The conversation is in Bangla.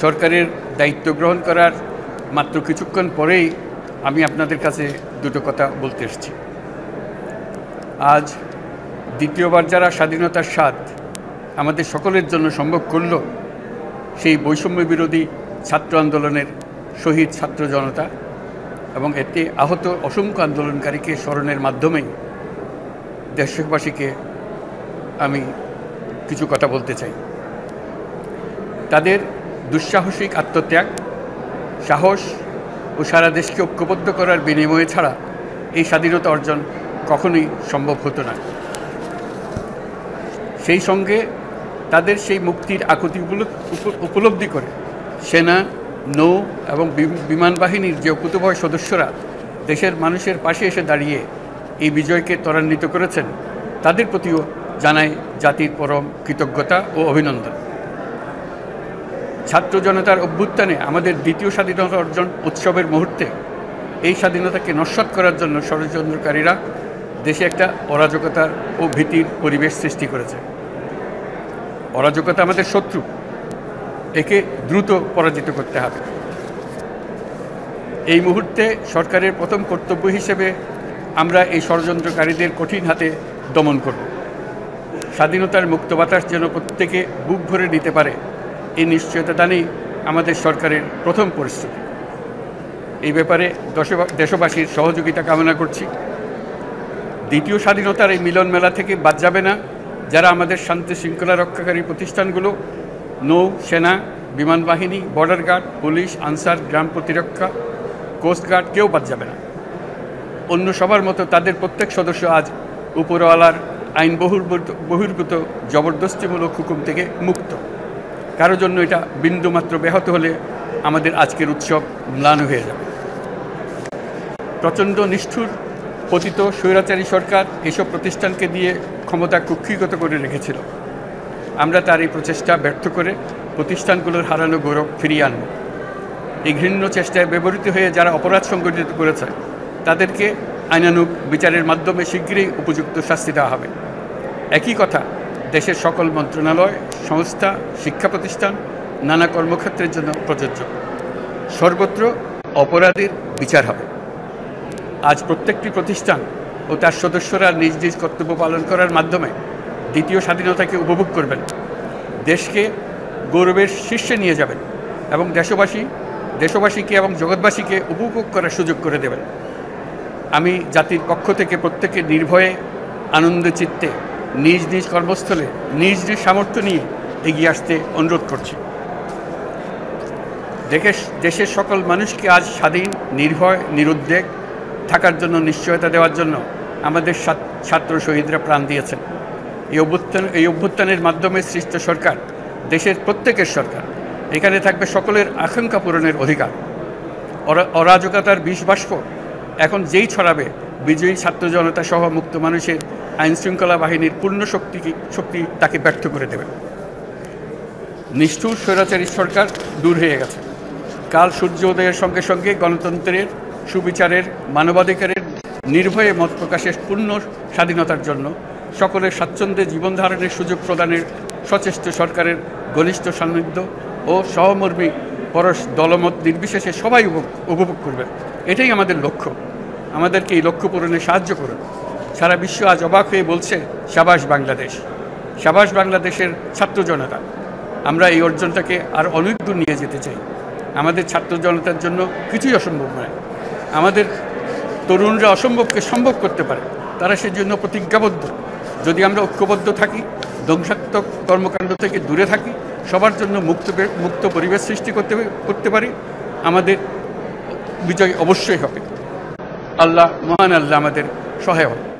সরকারের দায়িত্ব গ্রহণ করার মাত্র কিছুক্ষণ পরেই আমি আপনাদের কাছে দুটো কথা বলতে এসেছি। আজ দ্বিতীয়বার যারা স্বাধীনতার স্বাদ আমাদের সকলের জন্য সম্ভব করল, সেই বৈষম্য বিরোধী ছাত্র আন্দোলনের শহীদ ছাত্র জনতা এবং এতে আহত অসংখ্য আন্দোলনকারীকে স্মরণের মাধ্যমেই দেশবাসীকে আমি কিছু কথা বলতে চাই। তাদের দুঃসাহসিক আত্মত্যাগ, সাহস ও সারা দেশকে ঐক্যবদ্ধ করার বিনিময়ে ছাড়া এই স্বাধীনতা অর্জন কখনোই সম্ভব হতো না। সেই সঙ্গে তাদের সেই মুক্তির আকুতি উপলব্ধি করে সেনা, নৌ এবং বিমান বাহিনীর যে অকুতোভয় সদস্যরা দেশের মানুষের পাশে এসে দাঁড়িয়ে এই বিজয়কে ত্বরান্বিত করেছেন, তাদের প্রতিও জানাই জাতির পরম কৃতজ্ঞতা ও অভিনন্দন। ছাত্র জনতার অভ্যুত্থানে আমাদের দ্বিতীয় স্বাধীনতা অর্জন উৎসবের মুহূর্তে এই স্বাধীনতাকে নস্যাৎ করার জন্য ষড়যন্ত্রকারীরা দেশে একটা অরাজকতার ও ভীতির পরিবেশ সৃষ্টি করেছে। অরাজকতা আমাদের শত্রু, একে দ্রুত পরাজিত করতে হবে। এই মুহূর্তে সরকারের প্রথম কর্তব্য হিসেবে আমরা এই ষড়যন্ত্রকারীদের কঠিন হাতে দমন করব। স্বাধীনতার মুক্ত বাতাস যেন প্রত্যেকে বুক ভরে নিতে পারে, এই নিশ্চয়তা দানেই আমাদের সরকারের প্রথম পরিস্থিতি। এই ব্যাপারে দেশবাসীর সহযোগিতা কামনা করছি। দ্বিতীয় স্বাধীনতার এই মিলন মেলা থেকে বাদ যাবে না যারা আমাদের শান্তি শৃঙ্খলা রক্ষাকারী প্রতিষ্ঠানগুলো, নৌ, সেনা, বিমান বাহিনী, বর্ডার গার্ড, পুলিশ, আনসার, গ্রাম প্রতিরক্ষা, কোস্টগার্ড, কেউ বাদ যাবে না। অন্য সবার মতো তাদের প্রত্যেক সদস্য আজ উপরওয়ালার আইন বহির্ভূত জবরদস্তিমূলক হুকুম থেকে মুক্ত। কারোর জন্য এটা বিন্দুমাত্র ব্যাহত হলে আমাদের আজকের উৎসব ম্লান হয়ে যাবে। প্রচণ্ড নিষ্ঠুর পতিত স্বৈরাচারী সরকার এসব প্রতিষ্ঠানকে দিয়ে ক্ষমতা কুক্ষিগত করে রেখেছিল। আমরা তার এই প্রচেষ্টা ব্যর্থ করে প্রতিষ্ঠানগুলোর হারানো গৌরব ফিরিয়ে আনব। এই ঘৃণ্য চেষ্টায় ব্যবহৃত হয়ে যারা অপরাধ সংগঠিত করেছে তাদেরকে আইনানুগ বিচারের মাধ্যমে শীঘ্রই উপযুক্ত শাস্তি দেওয়া হবে। একই কথা দেশের সকল মন্ত্রণালয়, সংস্থা, শিক্ষা প্রতিষ্ঠান, নানা কর্মক্ষেত্রের জন্য প্রযোজ্য। সর্বত্র অপরাধীর বিচার হবে। আজ প্রত্যেকটি প্রতিষ্ঠান ও তার সদস্যরা নিজ নিজ কর্তব্য পালন করার মাধ্যমে দ্বিতীয় স্বাধীনতাকে উপভোগ করবেন, দেশকে গৌরবের শীর্ষে নিয়ে যাবেন এবং দেশবাসীকে এবং জগৎবাসীকে উপভোগ করার সুযোগ করে দেবেন। আমি জাতির পক্ষ থেকে প্রত্যেকে নির্ভয়ে আনন্দ চিত্তে নিজ নিজ কর্মস্থলে নিজ নিজ সামর্থ্য নিয়ে এগিয়ে আসতে অনুরোধ করছি। দেশের সকল মানুষকে আজ স্বাধীন, নির্ভয়, নিরুদ্বেগ থাকার জন্য নিশ্চয়তা দেওয়ার জন্য আমাদের ছাত্র শহীদরা প্রাণ দিয়েছেন। এই অভ্যুত্থানের মাধ্যমে সৃষ্ট সরকার দেশের প্রত্যেকের সরকার। এখানে থাকবে সকলের আকাঙ্ক্ষা পূরণের অধিকার। অরাজকতার বিষবাষ্প এখন যেই ছড়াবে, বিজয়ী ছাত্র জনতা সহ মুক্ত মানুষের আইনশৃঙ্খলা বাহিনীর পূর্ণ শক্তি তাকে ব্যর্থ করে দেবে। নিষ্ঠুর স্বৈরাচারী সরকার দূর হয়ে গেছে। কাল সূর্য উদয়ের সঙ্গে সঙ্গে গণতন্ত্রের, সুবিচারের, মানবাধিকারের নির্ভয়ে মত প্রকাশের পূর্ণ স্বাধীনতার জন্য সকলের স্বাচ্ছন্দ্যে জীবন ধারণের সুযোগ প্রদানের সচেষ্ট সরকারের ঘনিষ্ঠ সান্নিধ্য ও সহমর্মী পরশ দলমত নির্বিশেষে সবাই উপভোগ করবে। এটাই আমাদের লক্ষ্য। আমাদেরকে এই লক্ষ্য পূরণে সাহায্য করুন। সারা বিশ্ব আজ অবাক হয়ে বলছে, সাবাস বাংলাদেশ, সাবাস বাংলাদেশের ছাত্র জনতা। আমরা এই অর্জনটাকে আর অনেক দূর নিয়ে যেতে চাই। আমাদের ছাত্র জনতার জন্য কিছুই অসম্ভব নয়। আমাদের তরুণরা অসম্ভবকে সম্ভব করতে পারে, তারা সেজন্য প্রতিজ্ঞাবদ্ধ। যদি আমরা ঐক্যবদ্ধ থাকি, ধ্বংসাত্মক কর্মকাণ্ড থেকে দূরে থাকি, সবার জন্য মুক্ত পরিবেশ সৃষ্টি করতে পারি, আমাদের বিজয় অবশ্যই হবে। আল্লাহ, মহান আল্লাহ আমাদের সহায় হবে।